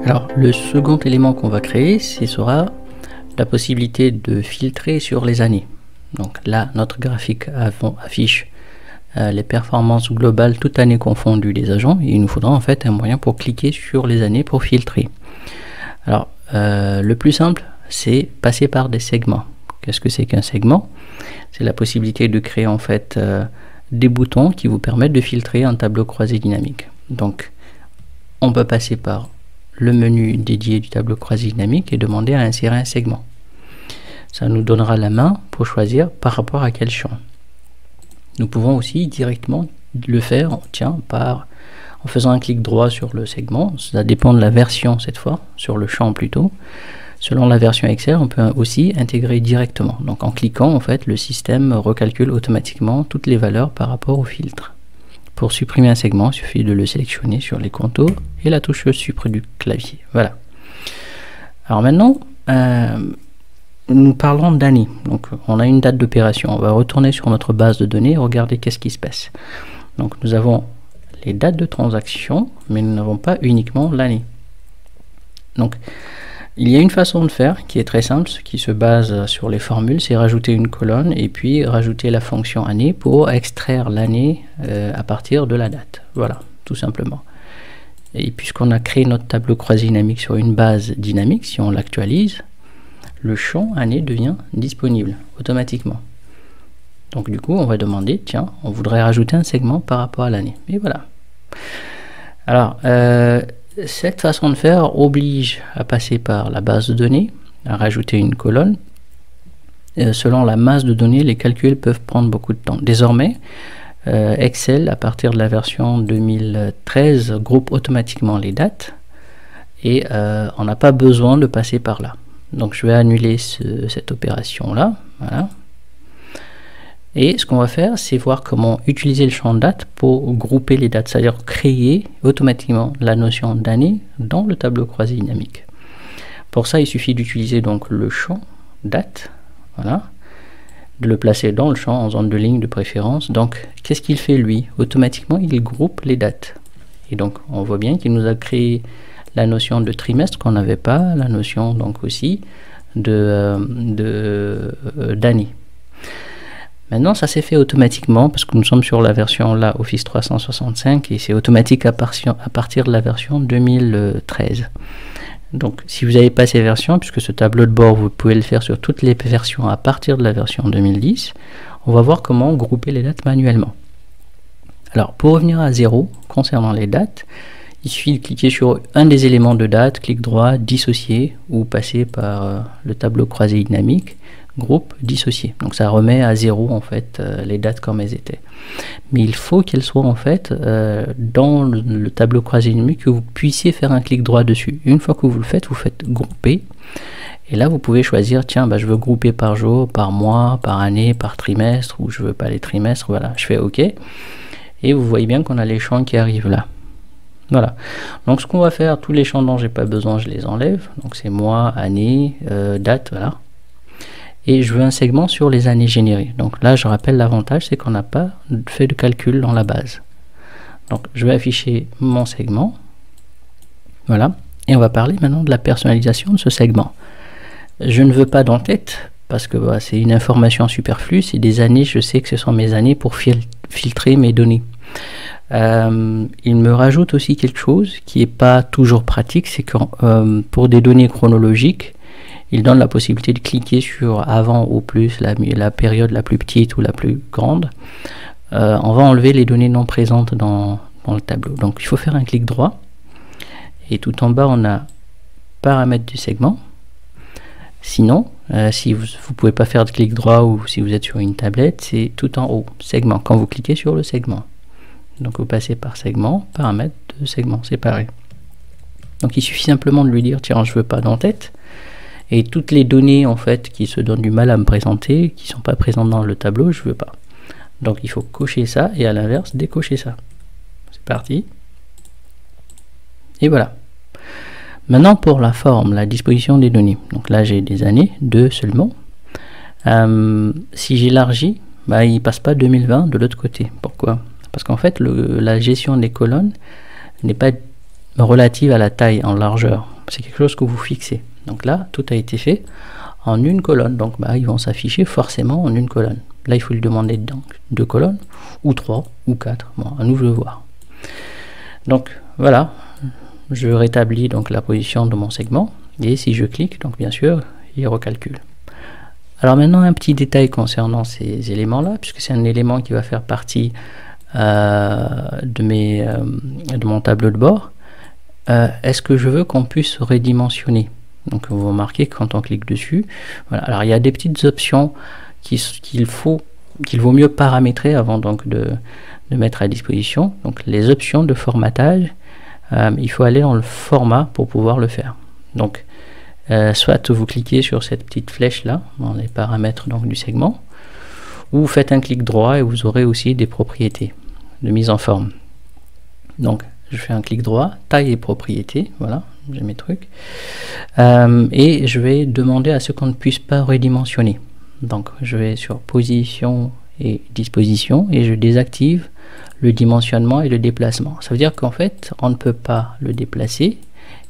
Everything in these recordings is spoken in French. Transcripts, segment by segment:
Alors, le second élément qu'on va créer, ce sera la possibilité de filtrer sur les années. Donc là, notre graphique affiche les performances globales toute année confondue des agents. Et il nous faudra en fait un moyen pour cliquer sur les années pour filtrer. Alors, le plus simple, c'est passer par des segments. Qu'est-ce que c'est qu'un segment? C'est la possibilité de créer en fait des boutons qui vous permettent de filtrer un tableau croisé dynamique. Donc, on peut passer par le menu dédié du tableau croisé dynamique et demander à insérer un segment. Ça nous donnera la main pour choisir par rapport à quel champ. Nous pouvons aussi directement le faire en faisant un clic droit sur le segment. Ça dépend de la version cette fois, sur le champ plutôt. Selon la version Excel, on peut aussi intégrer directement. Donc en cliquant, en fait, le système recalcule automatiquement toutes les valeurs par rapport au filtre. Pour supprimer un segment, il suffit de le sélectionner sur les contours et la touche Supprime du clavier. Voilà. Alors maintenant, nous parlons d'année. Donc on a une date d'opération. On va retourner sur notre base de données et regarder qu'est-ce qui se passe. Donc nous avons les dates de transaction, mais nous n'avons pas uniquement l'année. Donc il y a une façon de faire qui est très simple, qui se base sur les formules, c'est rajouter une colonne et puis rajouter la fonction année pour extraire l'année à partir de la date. Voilà, tout simplement. Et puisqu'on a créé notre tableau croisé dynamique sur une base dynamique, si on l'actualise, le champ année devient disponible automatiquement. Donc du coup, on va demander, tiens, on voudrait rajouter un segment par rapport à l'année. Et voilà. Alors, cette façon de faire oblige à passer par la base de données, à rajouter une colonne. Selon la masse de données, les calculs peuvent prendre beaucoup de temps. Désormais, Excel, à partir de la version 2013, groupe automatiquement les dates et on n'a pas besoin de passer par là. Donc je vais annuler cette opération-là. Voilà. Et ce qu'on va faire, c'est voir comment utiliser le champ date pour grouper les dates, c'est-à-dire créer automatiquement la notion d'année dans le tableau croisé dynamique. Pour ça, il suffit d'utiliser donc le champ date, voilà, de le placer dans le champ en zone de ligne de préférence. Donc, qu'est-ce qu'il fait lui? Automatiquement, il groupe les dates. Et donc, on voit bien qu'il nous a créé la notion de trimestre qu'on n'avait pas, la notion donc aussi d'année. Maintenant, ça s'est fait automatiquement parce que nous sommes sur la version là Office 365 et c'est automatique à partir de la version 2013. Donc, si vous n'avez pas ces versions, puisque ce tableau de bord, vous pouvez le faire sur toutes les versions à partir de la version 2010, on va voir comment grouper les dates manuellement. Alors, pour revenir à 0, concernant les dates, il suffit de cliquer sur un des éléments de date, clic droit, dissocier ou passer par le tableau croisé dynamique. Groupe dissocié, donc ça remet à 0 en fait les dates comme elles étaient, mais il faut qu'elles soient en fait dans le tableau croisé dynamique, que vous puissiez faire un clic droit dessus. Une fois que vous le faites, vous faites grouper et là vous pouvez choisir, tiens, je veux grouper par jour, par mois, par année, par trimestre, ou je veux pas les trimestres. Voilà, je fais OK et vous voyez bien qu'on a les champs qui arrivent là. Voilà, donc ce qu'on va faire, tous les champs dont j'ai pas besoin, je les enlève. Donc c'est mois, année, date, voilà. Et je veux un segment sur les années générées. Donc là, je rappelle, l'avantage, c'est qu'on n'a pas fait de calcul dans la base. Donc je vais afficher mon segment. Voilà. Et on va parler maintenant de la personnalisation de ce segment. Je ne veux pas d'en-tête, parce que bah, c'est une information superflue. C'est des années, je sais que ce sont mes années pour filtrer mes données. Il me rajoute aussi quelque chose qui n'est pas toujours pratique, c'est que pour des données chronologiques, il donne la possibilité de cliquer sur avant ou plus, la période la plus petite ou la plus grande. On va enlever les données non présentes dans le tableau. Donc il faut faire un clic droit. Et tout en bas, on a paramètres du segment. Sinon, si vous ne pouvez pas faire de clic droit ou si vous êtes sur une tablette, c'est tout en haut, segment, quand vous cliquez sur le segment. Donc vous passez par segment, paramètres de segment séparés. Donc il suffit simplement de lui dire, tiens, je veux pas d'en-tête. Et toutes les données en fait qui se donnent du mal à me présenter, qui ne sont pas présentes dans le tableau, je veux pas. Donc il faut cocher ça et à l'inverse décocher ça. C'est parti. Et voilà. Maintenant pour la forme, la disposition des données. Donc là j'ai des années, 2 seulement. Si j'élargis, bah, il passe pas 2020 de l'autre côté. Pourquoi? Parce qu'en fait la gestion des colonnes n'est pas relative à la taille en largeur. c'est quelque chose que vous fixez. Donc là, tout a été fait en une colonne. Donc ils vont s'afficher forcément en une colonne. Là, il faut lui demander donc 2 colonnes, ou 3, ou 4. Bon, à nous de voir. Donc voilà, je rétablis donc la position de mon segment. Et si je clique, donc bien sûr, il recalcule. Alors maintenant, un petit détail concernant ces éléments-là, puisque c'est un élément qui va faire partie de mon tableau de bord. Est-ce que je veux qu'on puisse redimensionner? Donc vous remarquez que quand on clique dessus, voilà. Alors il y a des petites options qu'il vaut mieux paramétrer avant donc de mettre à disposition. Donc les options de formatage, il faut aller dans le format pour pouvoir le faire. Donc soit vous cliquez sur cette petite flèche là dans les paramètres donc du segment, ou vous faites un clic droit et vous aurez aussi des propriétés de mise en forme. Donc je fais un clic droit, taille et propriétés, voilà, j'ai mes trucs, et je vais demander à ce qu'on ne puisse pas redimensionner. Donc je vais sur position et disposition et je désactive le dimensionnement et le déplacement. Ça veut dire qu'en fait on ne peut pas le déplacer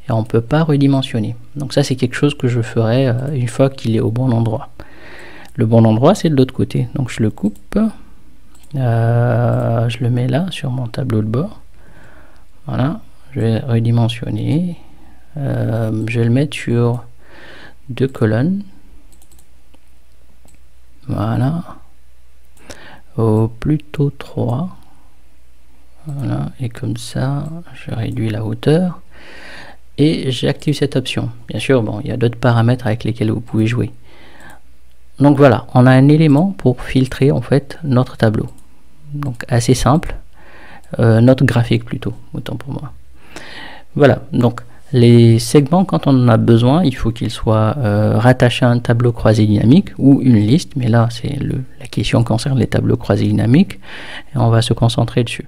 et on ne peut pas redimensionner. Donc ça c'est quelque chose que je ferai une fois qu'il est au bon endroit. Le bon endroit c'est de l'autre côté, donc je le coupe, je le mets là sur mon tableau de bord. Voilà, je vais redimensionner, je vais le mettre sur 2 colonnes. Voilà, plutôt 3. Voilà, et comme ça je réduis la hauteur et j'active cette option. Bien sûr, bon, il y a d'autres paramètres avec lesquels vous pouvez jouer. Donc voilà, on a un élément pour filtrer en fait notre tableau. Donc assez simple, notre graphique plutôt, autant pour moi. Voilà, donc les segments, quand on en a besoin, il faut qu'ils soient rattachés à un tableau croisé dynamique ou une liste, mais là c'est la question concerne les tableaux croisés dynamiques et on va se concentrer dessus.